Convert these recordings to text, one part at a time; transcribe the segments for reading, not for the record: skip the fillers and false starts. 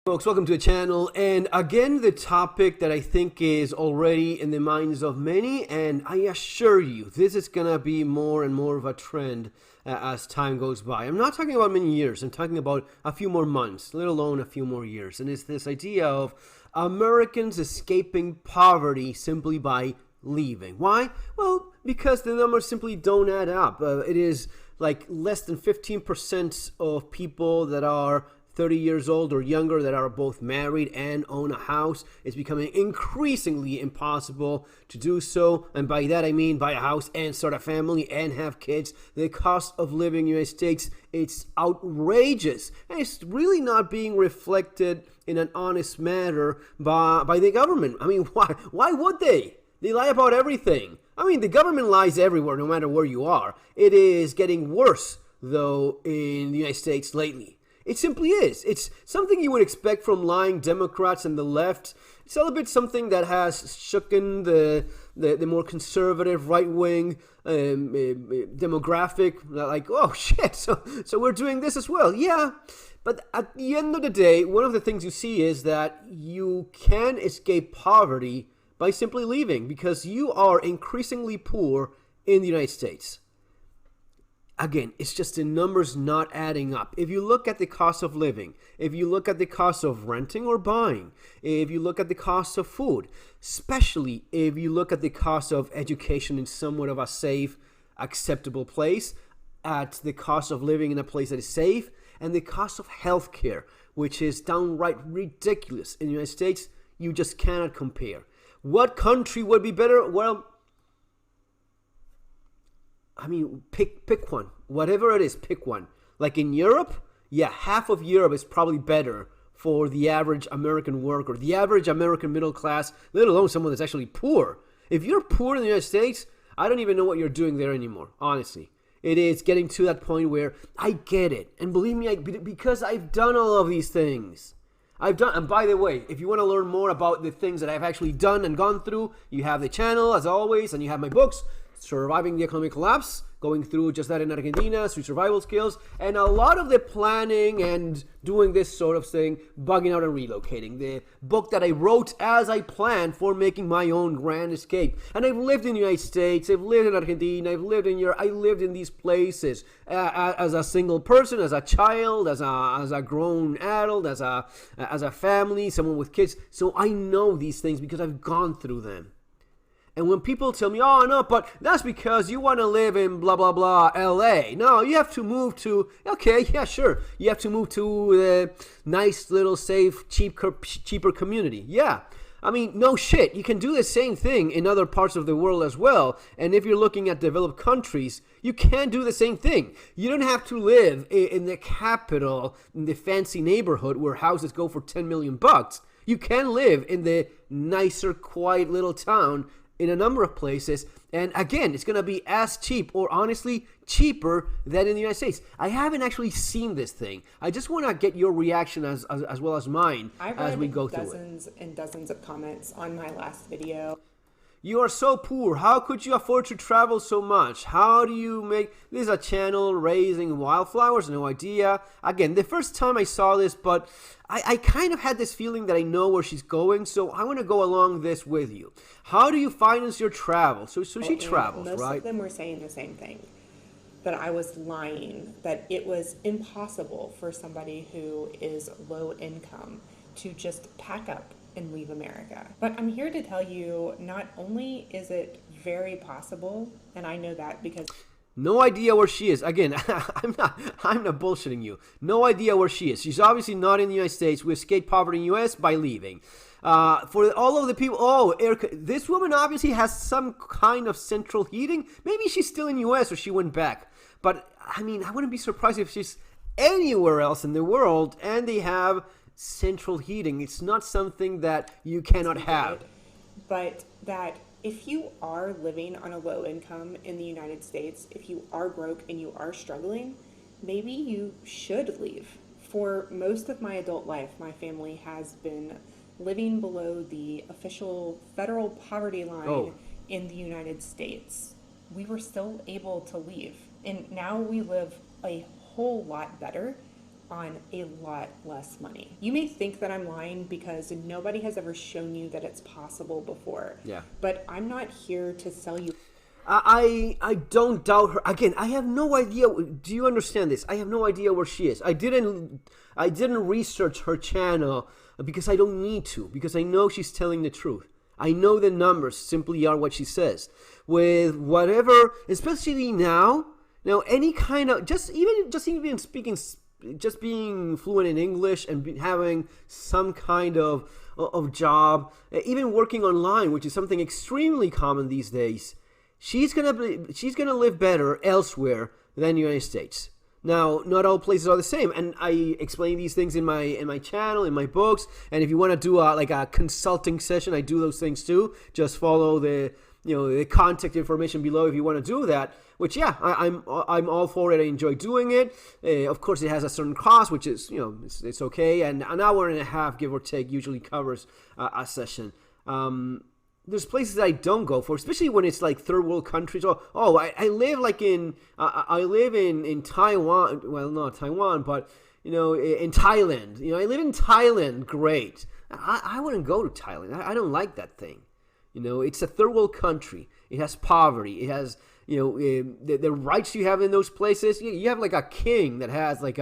Folks, welcome to the channel, and again the topic that I think is already in the minds of many, and I assure you this is gonna be more and more of a trend as time goes by. I'm not talking about many years, I'm talking about a few more months, let alone a few more years, and it's this idea of Americans escaping poverty simply by leaving. Why? Well, because the numbers simply don't add up. It is like less than 15% of people that are 30 years old or younger that are both married and own a house. It's becoming increasingly impossible to do so. And by that I mean buy a house and start a family and have kids. The cost of living in the United States, it's outrageous. And it's really not being reflected in an honest manner by the government. I mean, why would they? They lie about everything. I mean, the government lies everywhere, no matter where you are. It is getting worse, though, in the United States lately. It simply is. It's something you would expect from lying Democrats and the left. It's a little bit something that has shooken the more conservative right-wing demographic. Like, oh shit, so we're doing this as well. Yeah, but at the end of the day, one of the things you see is that you can escape poverty by simply leaving because you are increasingly poor in the United States. Again, it's just the numbers not adding up. If you look at the cost of living, if you look at the cost of renting or buying, if you look at the cost of food, especially if you look at the cost of education in somewhat of a safe, acceptable place, at the cost of living in a place that is safe, and the cost of healthcare, which is downright ridiculous in the United States, you just cannot compare. What country would be better? Well, I mean, pick one. Whatever it is, pick one. Like in Europe, yeah, half of Europe is probably better for the average American worker, the average American middle class, let alone someone that's actually poor. If you're poor in the United States, I don't even know what you're doing there anymore, honestly. It is getting to that point where I get it. And believe me, because I've done all of these things. And by the way, if you want to learn more about the things that I've actually done and gone through, you have the channel, as always, and you have my books, Surviving the Economic Collapse, going through just that in Argentina, through survival skills, and a lot of the planning and doing this sort of thing, bugging out and relocating. The book that I wrote as I planned for making my own grand escape. And I've lived in the United States, I've lived in Argentina, I've lived in Europe, I lived in these places as a single person, as a child, as a grown adult, as a family, someone with kids. So I know these things because I've gone through them. And when people tell me, oh, no, but that's because you want to live in blah, blah, blah, LA. No, you have to move to, okay, yeah, sure. You have to move to a nice little safe, cheaper community. Yeah. I mean, no shit. You can do the same thing in other parts of the world as well. And if you're looking at developed countries, you can do the same thing. You don't have to live in the capital, in the fancy neighborhood where houses go for 10 million bucks. You can live in the nicer, quiet little town in a number of places, and again, it's going to be as cheap, or honestly, cheaper than in the United States. I haven't actually seen this thing. I just want to get your reaction as well as mine as we go through it. I've read dozens and dozens of comments on my last video. You are so poor. How could you afford to travel so much? How do you make... This is a channel raising wildflowers, no idea. Again, the first time I saw this, but I kind of had this feeling that I know where she's going, so I want to go along this with you. How do you finance your travel? So she travels, right? Most of them were saying the same thing, that I was lying, that it was impossible for somebody who is low income to just pack up and leave America. But I'm here to tell you, not only is it very possible, and I know that because... No idea where she is. Again, I'm not bullshitting you. No idea where she is. She's obviously not in the United States. We escaped poverty in the U.S. by leaving. For all of the people, this woman obviously has some kind of central heating. Maybe she's still in the U.S. or she went back. But, I mean, I wouldn't be surprised if she's anywhere else in the world and they have central heating. It's not something that you cannot have. But that if you are living on a low income in the United States, if you are broke and you are struggling, maybe you should leave. For most of my adult life, my family has been living below the official federal poverty line in the United States. We were still able to leave. And now we live a whole lot better on a lot less money. You may think that I'm lying because nobody has ever shown you that it's possible before. Yeah. But I'm not here to sell you. I don't doubt her. Again, I have no idea. Do you understand this? I have no idea where she is. I didn't research her channel because I don't need to, because I know she's telling the truth. I know the numbers simply are what she says. With whatever, especially now any kind of just even speaking, just being fluent in English and having some kind of job, even working online, which is something extremely common these days. She's gonna live better elsewhere than the United States. Now, not all places are the same, and I explain these things in my channel, in my books. And if you want to do a consulting session, I do those things too. Just follow the contact information below if you want to do that. Which, yeah, I'm all for it. I enjoy doing it. Of course, it has a certain cost, which is it's okay. And an hour and a half, give or take, usually covers a session. There's places that I don't go for, especially when it's like third world countries. I live in Taiwan. Well, not Taiwan, but in Thailand. I live in Thailand. Great. I wouldn't go to Thailand. I don't like that thing. It's a third world country. It has poverty. It has the rights you have in those places. You have like a king that has like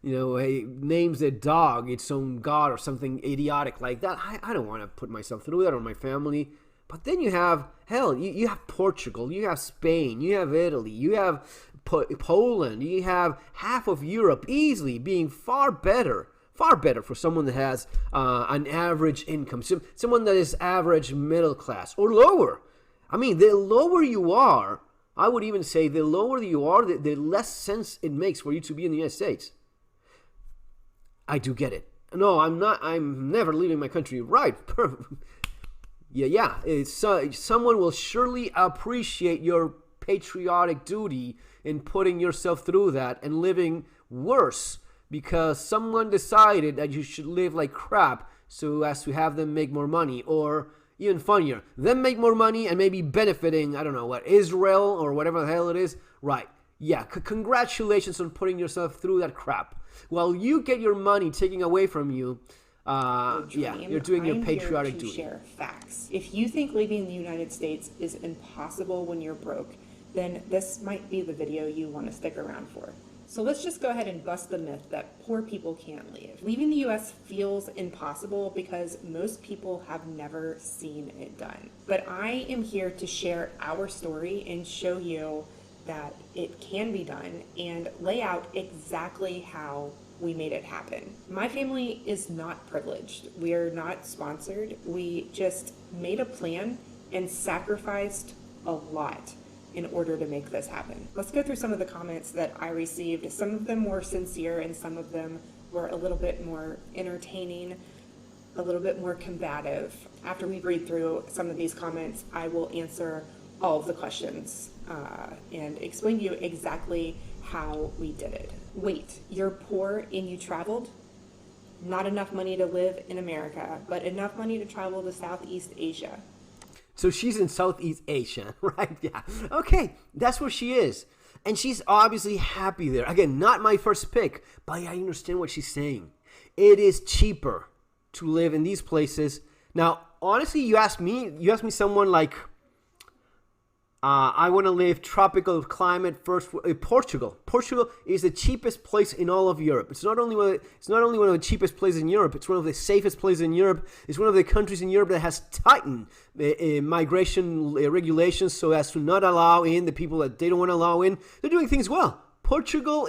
names the dog its own god or something idiotic like that. I don't want to put myself through that or my family. But then you have you have Portugal, you have Spain, you have Italy, you have Poland, you have half of Europe easily being far better for someone that has an average income, someone that is average middle class or lower. I mean, the lower you are, I would even say the lower you are, the less sense it makes for you to be in the United States. I do get it. No, I'm not. I'm never leaving my country. Right. Yeah. Someone will surely appreciate your patriotic duty in putting yourself through that and living worse because someone decided that you should live like crap so as to have them make more money, or even funnier, them make more money and maybe benefiting, I don't know what, Israel or whatever the hell it is. Right. Yeah. Congratulations on putting yourself through that crap. While you get your money taken away from you, you're doing your patriotic duty. Share facts. If you think leaving the United States is impossible when you're broke, then this might be the video you want to stick around for. So let's just go ahead and bust the myth that poor people can't leave. Leaving the US feels impossible because most people have never seen it done. But I am here to share our story and show you that it can be done and lay out exactly how we made it happen. My family is not privileged. We're not sponsored. We just made a plan and sacrificed a lot in order to make this happen. Let's go through some of the comments that I received. Some of them were sincere and some of them were a little bit more entertaining, a little bit more combative. After we read through some of these comments, I will answer all of the questions and explain to you exactly how we did it. Wait, you're poor and you traveled? Not enough money to live in America, but enough money to travel to Southeast Asia. So she's in Southeast Asia, right? Yeah. Okay, that's where she is. And she's obviously happy there. Again, not my first pick, but I understand what she's saying. It is cheaper to live in these places. Now, honestly, you ask me someone like, I want to live tropical climate first. Portugal. Portugal is the cheapest place in all of Europe. It's not only one of the cheapest places in Europe. It's one of the safest places in Europe. It's one of the countries in Europe that has tightened migration regulations so as to not allow in the people that they don't want to allow in. They're doing things well. Portugal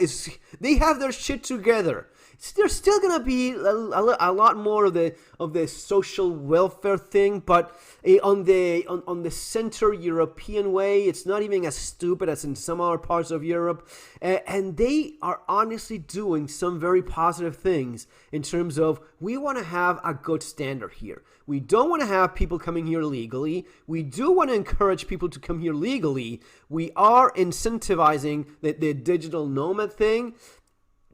they have their shit together. There's still gonna be a lot more of the social welfare thing, but on the Central European way, it's not even as stupid as in some other parts of Europe, and they are honestly doing some very positive things in terms of we want to have a good standard here. We don't want to have people coming here legally. We do want to encourage people to come here legally. We are incentivizing the digital nomad thing.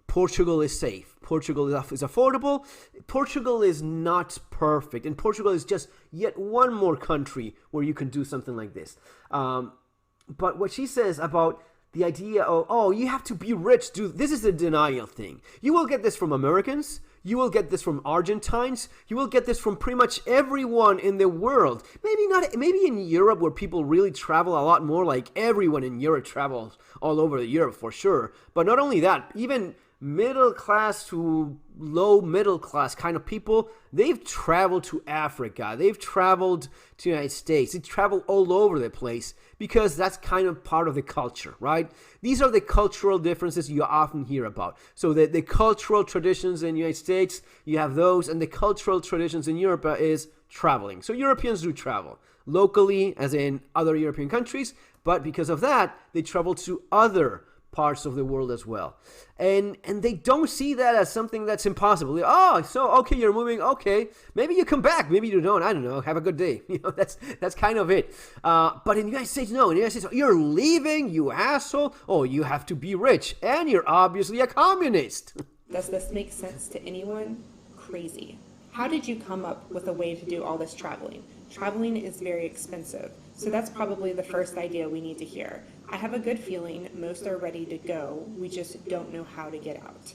Portugal is safe. Portugal is affordable. Portugal is not perfect. And Portugal is just yet one more country where you can do something like this. But what she says about the idea of, oh, you have to be rich, dude. This is a denial thing. You will get this from Americans. You will get this from Argentines. You will get this from pretty much everyone in the world. Maybe in Europe where people really travel a lot more, like everyone in Europe travels all over Europe for sure. But not only that, even middle class to low middle class kind of people, they've traveled to Africa. They've traveled to the United States. They travel all over the place because that's kind of part of the culture, right? These are the cultural differences you often hear about. So the cultural traditions in the United States, you have those, and the cultural traditions in Europe is traveling. So Europeans do travel locally, as in other European countries, but because of that, they travel to other parts of the world as well. And they don't see that as something that's impossible. Oh, so okay, you're moving, okay, maybe you come back, maybe you don't, I don't know, have a good day. That's kind of it. But in the United States, no. In the United States, you're leaving, you asshole. Oh, you have to be rich, and you're obviously a communist. Does this make sense to anyone? Crazy. How did you come up with a way to do all this traveling? Traveling is very expensive, so that's probably the first idea we need to hear. I have a good feeling most are ready to go, we just don't know how to get out.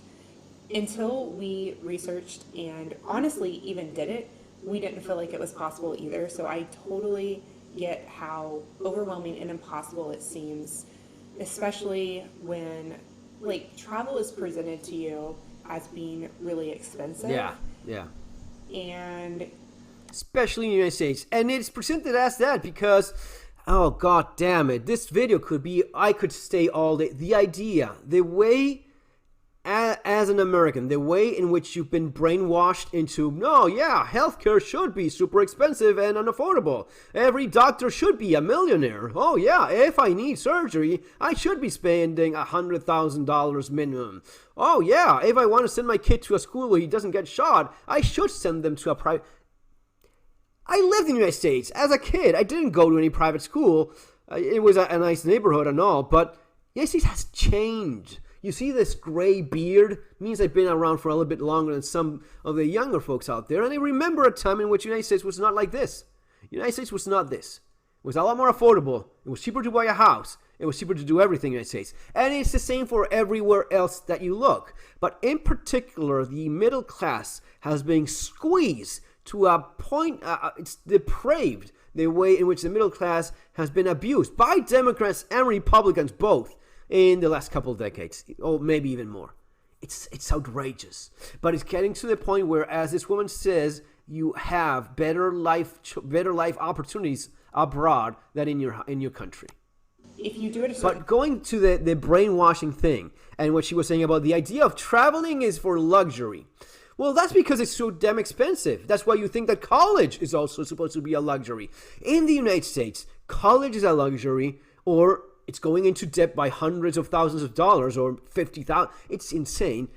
Until we researched and honestly even did it, we didn't feel like it was possible either, so I totally get how overwhelming and impossible it seems, especially when travel is presented to you as being really expensive. Yeah. And especially in the United States. And it's presented as that because, oh, god damn it, this video I could stay all day. The idea, the way, as an American, the way in which you've been brainwashed into, no, yeah, healthcare should be super expensive and unaffordable. Every doctor should be a millionaire. Oh, yeah, if I need surgery, I should be spending $100,000 minimum. Oh, yeah, if I want to send my kid to a school where he doesn't get shot, I should send them to a private... I lived in the United States as a kid. I didn't go to any private school. It was a nice neighborhood and all, but the United States has changed. You see this gray beard means I've been around for a little bit longer than some of the younger folks out there, and I remember a time in which the United States was not like this. The United States was not this. It was a lot more affordable. It was cheaper to buy a house. It was cheaper to do everything in the United States. And it's the same for everywhere else that you look. But in particular, the middle class has been squeezed to a point, it's depraved, the way in which the middle class has been abused by Democrats and Republicans both in the last couple of decades, or maybe even more. It's outrageous. But it's getting to the point where, as this woman says, you have better life opportunities abroad than in your country. If you do it, but going to the brainwashing thing and what she was saying about the idea of traveling is for luxury. Well, that's because it's so damn expensive. That's why you think that college is also supposed to be a luxury. In the United States, college is a luxury, or it's going into debt by hundreds of thousands of dollars or $50,000. It's insane.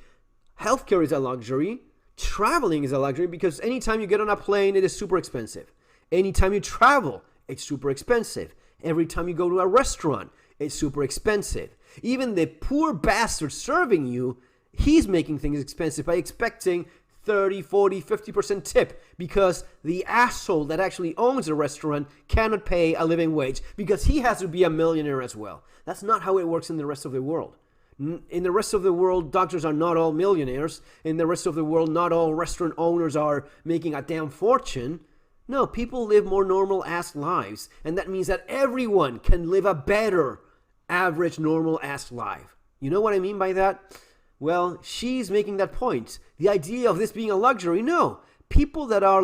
Healthcare is a luxury. Traveling is a luxury because anytime you get on a plane, it is super expensive. Anytime you travel, it's super expensive. Every time you go to a restaurant, it's super expensive. Even the poor bastard serving you, he's making things expensive by expecting 30, 40, 50% tip because the asshole that actually owns the restaurant cannot pay a living wage because he has to be a millionaire as well. That's not how it works in the rest of the world. In the rest of the world, doctors are not all millionaires. In the rest of the world, not all restaurant owners are making a damn fortune. No, people live more normal-ass lives, and that means that everyone can live a better, average, normal-ass life. You know what I mean by that? Well, she's making that point. The idea of this being a luxury, no. People that are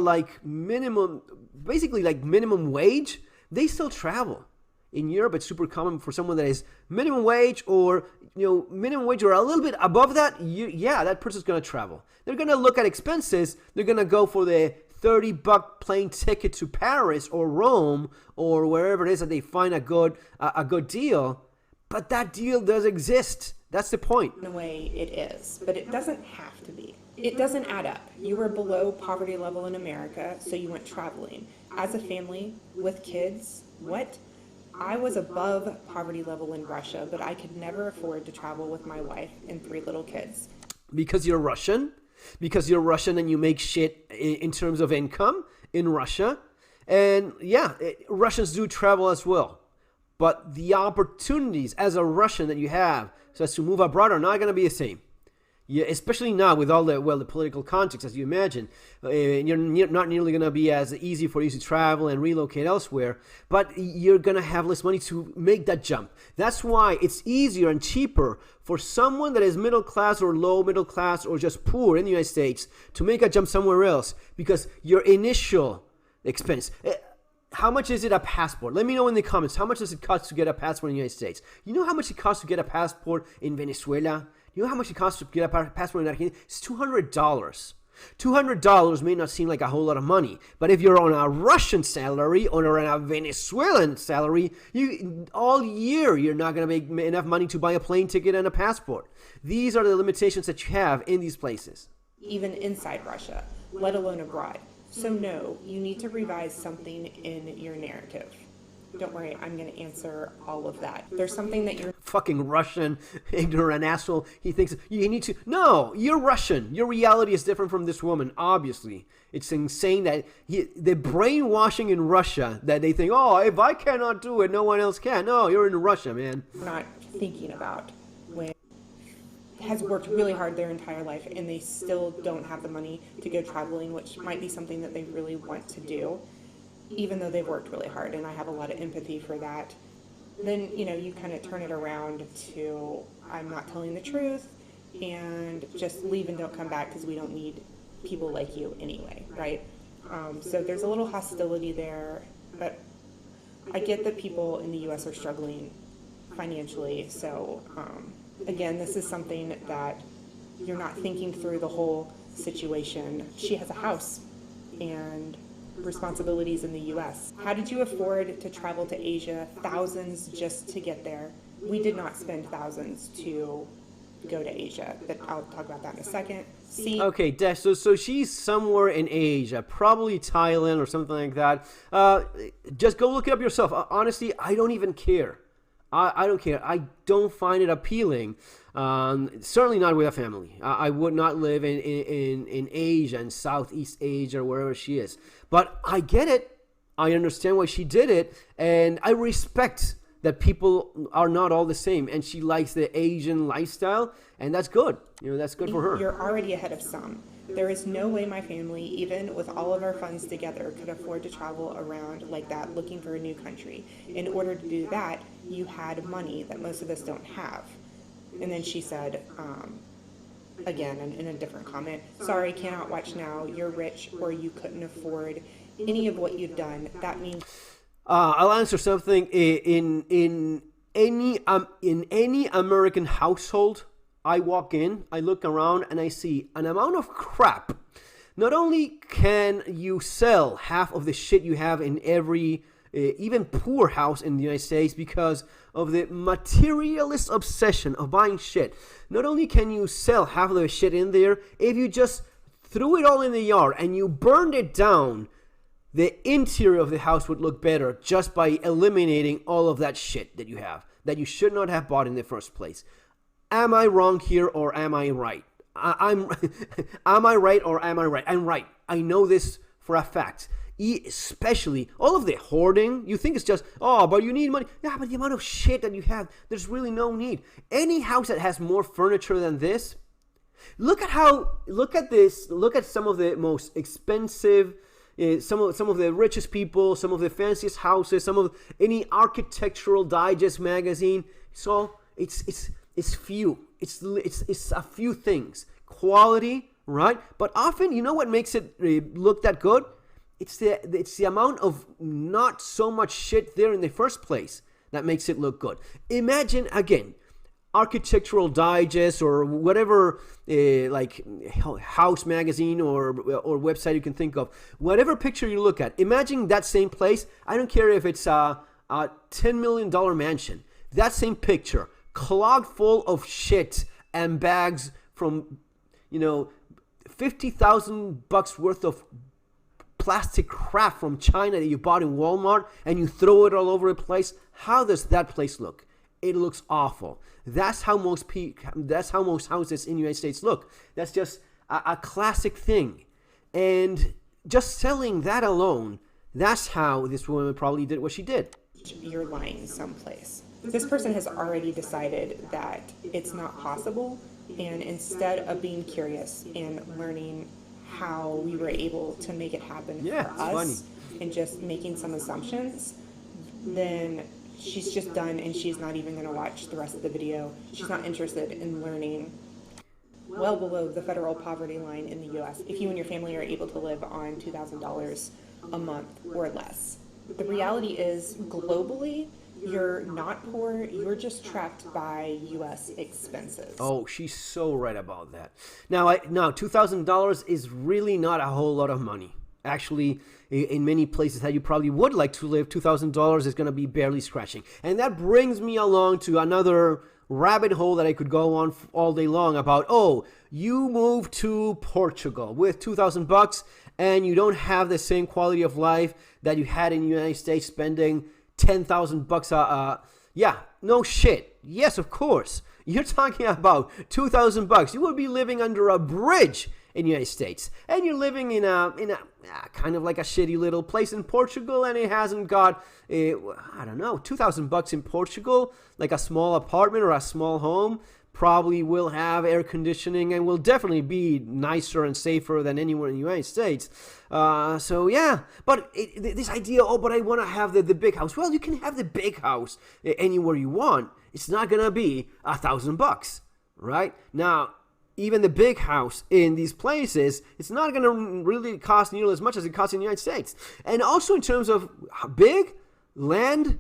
basically like minimum wage, they still travel. In Europe, it's super common for someone that is minimum wage or, minimum wage or a little bit above that, that person's going to travel. They're going to look at expenses. They're going to go for the $30 plane ticket to Paris or Rome or wherever it is that they find a good deal. But that deal does exist. That's the point. In a way, it is, but it doesn't have to be. It doesn't add up. You were below poverty level in America, so you went traveling. As a family with kids, what? I was above poverty level in Russia, but I could never afford to travel with my wife and 3 little kids. Because you're Russian? Because you're Russian and you make shit in terms of income in Russia? And yeah, Russians do travel as well. but the opportunities as a Russian that you have so as to move abroad are not going to be the same. Yeah, especially now with all the political context, as you imagine, you're not nearly going to be as easy for you to travel and relocate elsewhere, but you're going to have less money to make that jump. That's why it's easier and cheaper for someone that is middle class or low middle class or just poor in the United States to make a jump somewhere else, because your initial expense. How much is it a passport? Let me know in the comments. How much does it cost to get a passport in the United States? You know how much it costs to get a passport in Venezuela? You know how much it costs to get a passport in Argentina? It's $200. $200 may not seem like a whole lot of money, but if you're on a Russian salary or on a Venezuelan salary, all year you're not going to make enough money to buy a plane ticket and a passport. These are the limitations that you have in these places. Even inside Russia, let alone abroad. So no, you need to revise something in your narrative. Don't worry, I'm going to answer all of that. There's something that you're... Fucking Russian, ignorant asshole. He thinks you need to... No, you're Russian. Your reality is different from this woman, obviously. It's insane that the brainwashing in Russia, that they think, oh, if I cannot do it, no one else can. No, you're in Russia, man. Not thinking about when has worked really hard their entire life and they still don't have the money to go traveling, which might be something that they really want to do, even though they've worked really hard, and I have a lot of empathy for that. Then, you kind of turn it around to, I'm not telling the truth, and just leave and don't come back because we don't need people like you anyway, right? So there's a little hostility there, but I get that people in the U.S. are struggling financially, so again, this is something that you're not thinking through the whole situation. She has a house and responsibilities in the U.S. How did you afford to travel to Asia, thousands just to get there? We did not spend thousands to go to Asia, but I'll talk about that in a second. Okay, so she's somewhere in Asia, probably Thailand or something like that. Just go look it up yourself. Honestly, I don't even care. I don't care. I don't find it appealing. Certainly not with a family. I would not live in Asia, in Southeast Asia, or wherever she is. But I get it. I understand why she did it. And I respect that people are not all the same. And she likes the Asian lifestyle. And that's good. That's good for her. You're already ahead of some. There is no way my family, even with all of our funds together, could afford to travel around like that looking for a new country. In order to do that, you had money that most of us don't have. And then she said, again, in a different comment, sorry, cannot watch now, you're rich, or you couldn't afford any of what you've done. That means... I'll answer something. In any American household, I walk in, I look around, and I see an amount of crap. Not only can you sell half of the shit you have in every, even poor house in the United States because of the materialist obsession of buying shit. Not only can you sell half of the shit in there, if you just threw it all in the yard and you burned it down, the interior of the house would look better just by eliminating all of that shit that you have, that you should not have bought in the first place. Am I wrong here or am I right? Am I right or am I right? I'm right. I know this for a fact. Especially all of the hoarding. You think it's just, oh, but you need money. Yeah, but the amount of shit that you have, there's really no need. Any house that has more furniture than this, look at this. Look at some of the most expensive, some of the richest people, some of the fanciest houses, some of any Architectural Digest magazine. So it's few. It's a few things. Quality, right? But often, you know what makes it look that good? It's the amount of not so much shit there in the first place that makes it look good. Imagine, again, Architectural Digest or whatever, like house magazine or website you can think of. Whatever picture you look at, imagine that same place. I don't care if it's a $10 million mansion. That same picture, clogged full of shit and bags from, $50,000 worth of plastic crap from China that you bought in Walmart, and you throw it all over the place. How does that place look? It looks awful. That's how most houses in the United States look. That's just a classic thing. And just selling that alone, that's how this woman probably did what she did. you're lying someplace. This person has already decided that it's not possible, and instead of being curious and learning how we were able to make it happen for us and just making some assumptions, then she's just done, and she's not even going to watch the rest of the video. She's not interested in learning well below the federal poverty line in the US if you and your family are able to live on $2,000 a month or less. The reality is, globally, you're not poor, you're just trapped by US expenses. Oh, she's so right about that. Now, $2,000 is really not a whole lot of money. Actually, in many places that you probably would like to live, $2,000 is going to be barely scratching. And that brings me along to another rabbit hole that I could go on all day long about, oh, you move to Portugal with $2,000 and you don't have the same quality of life that you had in the United States spending $10,000. Yeah, no shit. Yes, of course. You're talking about $2,000. You will be living under a bridge in the United States, and you're living in a kind of like a shitty little place in Portugal, and it hasn't got I don't know, $2,000 in Portugal, like a small apartment or a small home, probably will have air conditioning and will definitely be nicer and safer than anywhere in the United States. So yeah, but this idea, oh, but I want to have the big house. Well, you can have the big house anywhere you want. It's not gonna be $1,000, right? Now, even the big house in these places, it's not going to really cost nearly as much as it costs in the United States. And also in terms of big land,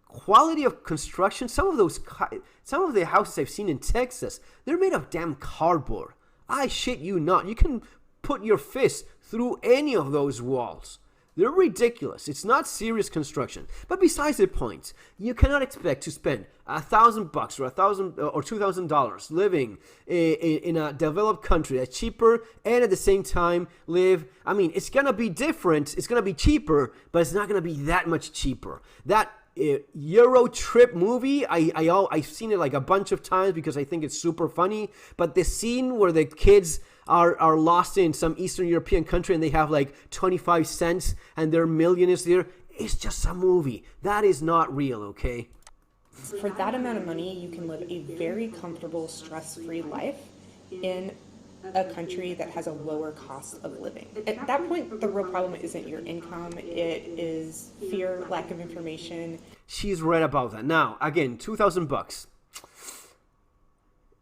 quality of construction, some of the houses I've seen in Texas, they're made of damn cardboard. I shit you not. You can put your fist through any of those walls. They're ridiculous. It's not serious construction. But besides the point, you cannot expect to spend $1,000 or $1,000 or $2,000 living in a developed country that's cheaper, and at the same time live. I mean, it's gonna be different. It's gonna be cheaper, but it's not gonna be that much cheaper. That Euro Trip movie, I've seen it like a bunch of times because I think it's super funny. But the scene where the kids are lost in some Eastern European country and they have like 25 cents and they're millionaires there, it's just a movie. That is not real, okay? For that amount of money, you can live a very comfortable, stress-free life in a country that has a lower cost of living. At that point, the real problem isn't your income, it is fear, lack of information. She's right about that. Now, again, $2,000.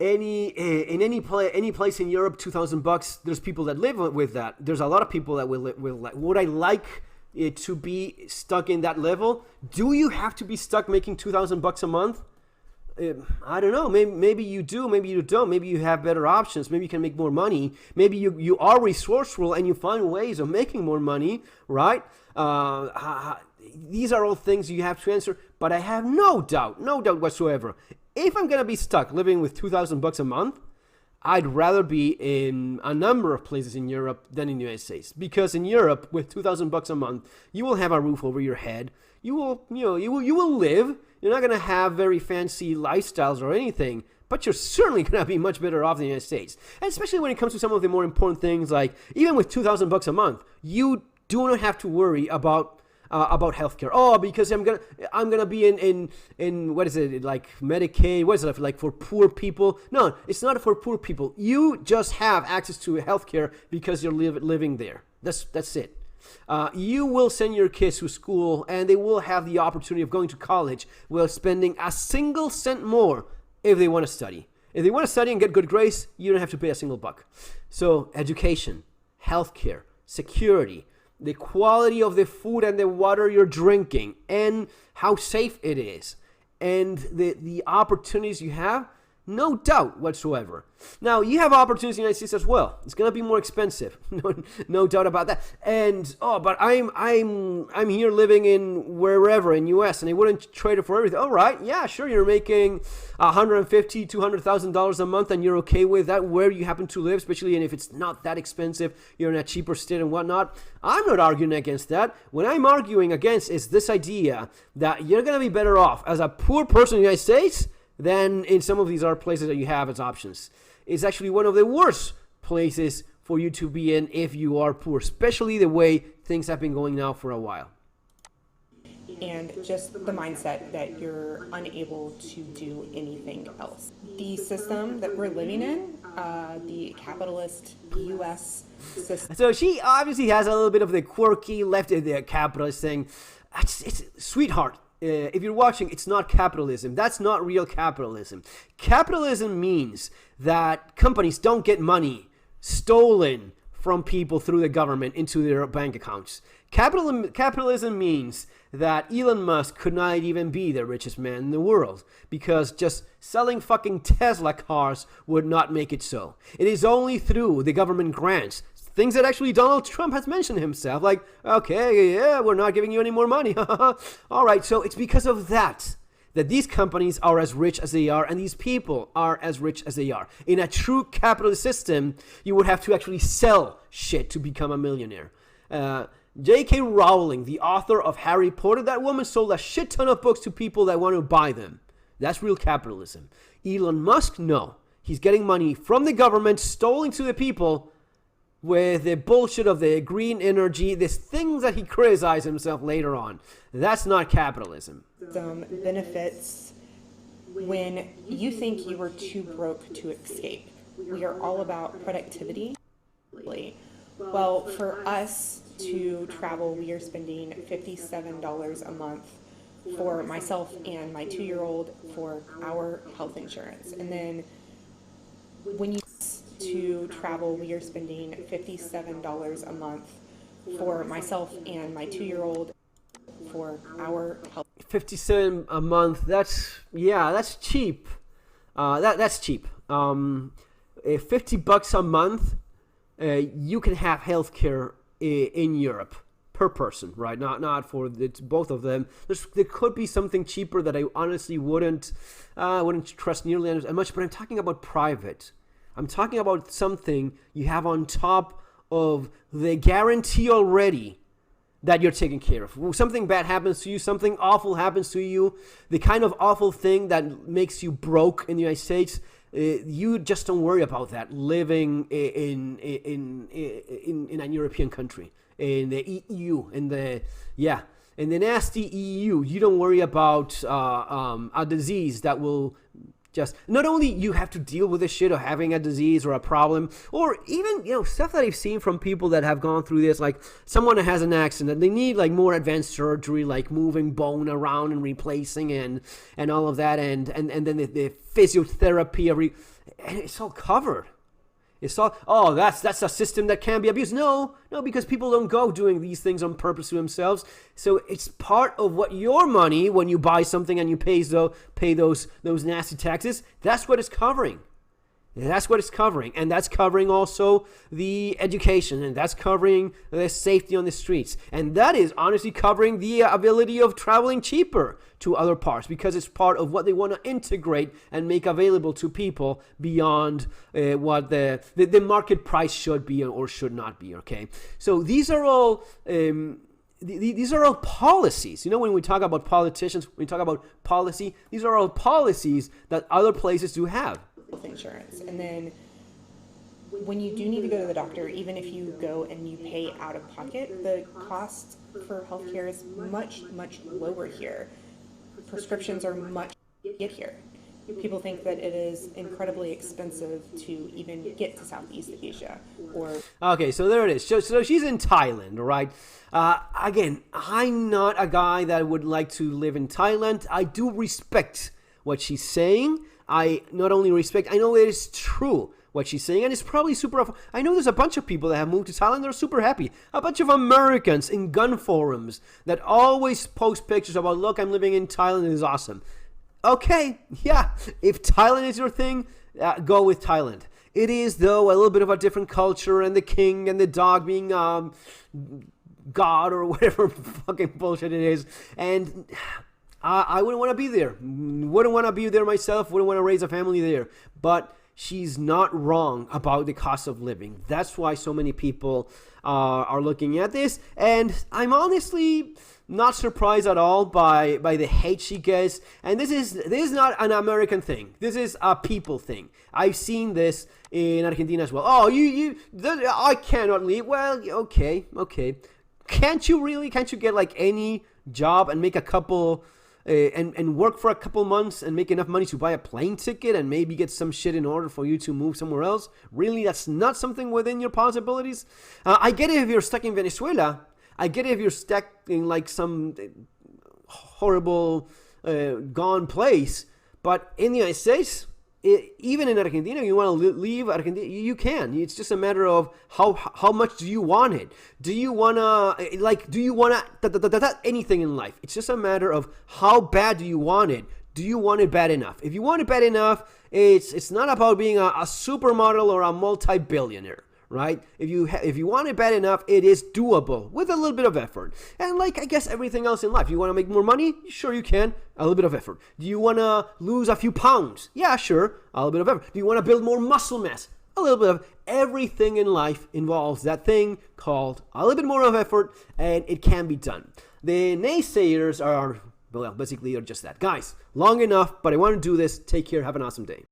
Any place in Europe, $2,000. There's people that live with that. There's a lot of people that will like. Would I like it to be stuck in that level? Do you have to be stuck making $2,000 a month? I don't know. Maybe you do. Maybe you don't. Maybe you have better options. Maybe you can make more money. Maybe you are resourceful and you find ways of making more money. Right? These are all things you have to answer. But I have no doubt whatsoever. If I'm gonna be stuck living with $2,000 a month, I'd rather be in a number of places in Europe than in the United States. Because in Europe, with $2,000 a month, you will have a roof over your head. You will live. You're not gonna have very fancy lifestyles or anything, but you're certainly gonna be much better off than the United States. And especially when it comes to some of the more important things, like even with $2,000 a month, you do not have to worry about healthcare. Oh, because I'm gonna be in what is it, like Medicaid? What is it, like for poor people? No, it's not for poor people. You just have access to healthcare because you're living there. That's it. You will send your kids to school, and they will have the opportunity of going to college without spending a single cent more if they want to study. If they want to study and get good grades, you don't have to pay a single buck. So education, healthcare, security, the quality of the food and the water you're drinking, and how safe it is, and the opportunities you have, no doubt whatsoever. Now, you have opportunities in the United States as well. It's gonna be more expensive, no doubt about that. And but I'm here living in wherever in US, and I wouldn't trade it for everything. All right, yeah, sure, you're making $150,000, $200,000 a month, and you're okay with that where you happen to live, especially and if it's not that expensive, you're in a cheaper state and whatnot. I'm not arguing against that. What I'm arguing against is this idea that you're gonna be better off as a poor person in the United States than in some of these other places that you have as options. It's actually one of the worst places for you to be in if you are poor, especially the way things have been going now for a while. and just the mindset that you're unable to do anything else. The system that we're living in, the capitalist US system. So she obviously has a little bit of the quirky left-of the capitalist thing. It's sweetheart. If you're watching, it's not capitalism. That's not real capitalism. Capitalism means that companies don't get money stolen from people through the government into their bank accounts. Capitalism means that Elon Musk could not even be the richest man in the world because just selling fucking Tesla cars would not make it so. It is only through the government grants, things that actually Donald Trump has mentioned himself, like, okay, yeah, we're not giving you any more money. All right, so it's because of that these companies are as rich as they are and these people are as rich as they are. In a true capitalist system, you would have to actually sell shit to become a millionaire. J.K. Rowling, the author of Harry Potter, that woman sold a shit ton of books to people that want to buy them. That's real capitalism. Elon Musk, no. He's getting money from the government, stolen to the people with the bullshit of the green energy, this things that he criticized himself later on. That's not capitalism. Some benefits when you think you were too broke to escape. We are all about productivity. Well, for us to travel, we are spending $57 a month for myself and my 2-year-old for our health insurance. And then when you to travel, we are spending $57 a month for myself and my 2-year-old for our health. 57 a month. That's cheap. That's cheap. $50 a month, you can have healthcare in Europe per person, right? Not for both of them. There could be something cheaper that I honestly wouldn't trust nearly as much. But I'm talking about private. I'm talking about something you have on top of the guarantee already that you're taken care of. Something bad happens to you, something awful happens to you, the kind of awful thing that makes you broke in the United States, you just don't worry about that living in a European country, in the EU, in the nasty EU. You don't worry about a disease that will just, not only you have to deal with the shit of having a disease or a problem, or even, stuff that I've seen from people that have gone through this, like someone that has an accident, they need like more advanced surgery, like moving bone around and replacing and all of that, and then the physiotherapy, and it's all covered. It's all, that's a system that can be abused. No, because people don't go doing these things on purpose to themselves. So it's part of what your money, when you buy something and you pay those nasty taxes, that's what it's covering. That's what it's covering. And that's covering also the education, and that's covering the safety on the streets. And that is honestly covering the ability of traveling cheaper to other parts, because it's part of what they want to integrate and make available to people beyond what the market price should be or should not be, okay? So these are all... These are all policies. When we talk about politicians, when we talk about policy, these are all policies that other places do have. Health insurance. And then when you do need to go to the doctor, even if you go and you pay out of pocket, the cost for healthcare is much, much lower here. Prescriptions are much get here. People think that it is incredibly expensive to even get to Southeast Asia. Okay, so there it is. So she's in Thailand, all right? Again, I'm not a guy that would like to live in Thailand. I do respect what she's saying. I not only respect, I know it is true what she's saying, and it's probably super. I know there's a bunch of people that have moved to Thailand that are super happy. A bunch of Americans in gun forums that always post pictures about, look, I'm living in Thailand, it is awesome. Okay, yeah, if Thailand is your thing, go with Thailand. It is, though, a little bit of a different culture, and the king and the dog being God or whatever fucking bullshit it is, and I wouldn't want to be there. Wouldn't want to be there myself. Wouldn't want to raise a family there. But she's not wrong about the cost of living. That's why so many people are looking at this. And I'm honestly not surprised at all by the hate she gets. And this is not an American thing. This is a people thing. I've seen this in Argentina as well. Oh, I cannot leave. Well, okay. Can't you really? Can't you get like any job and make a couple and work for a couple months and make enough money to buy a plane ticket and maybe get some shit in order for you to move somewhere else? Really, that's not something within your possibilities? I get it if you're stuck in Venezuela. I get it if you're stuck in like some horrible gone place. But in the United States, even in Argentina, you want to leave Argentina, you can. It's just a matter of how much do you want it. Do you want anything in life? It's just a matter of how bad do you want it. Do you want it bad enough? If you want it bad enough, it's not about being a supermodel or a multi-billionaire. Right? If you want it bad enough, it is doable with a little bit of effort. And like I guess everything else in life, you want to make more money? Sure you can. A little bit of effort. Do you want to lose a few pounds? Yeah, sure. A little bit of effort. Do you want to build more muscle mass? A little bit of everything in life involves that thing called a little bit more of effort, and it can be done. The naysayers are, well, basically are just that. Guys, long enough, but I want to do this. Take care. Have an awesome day.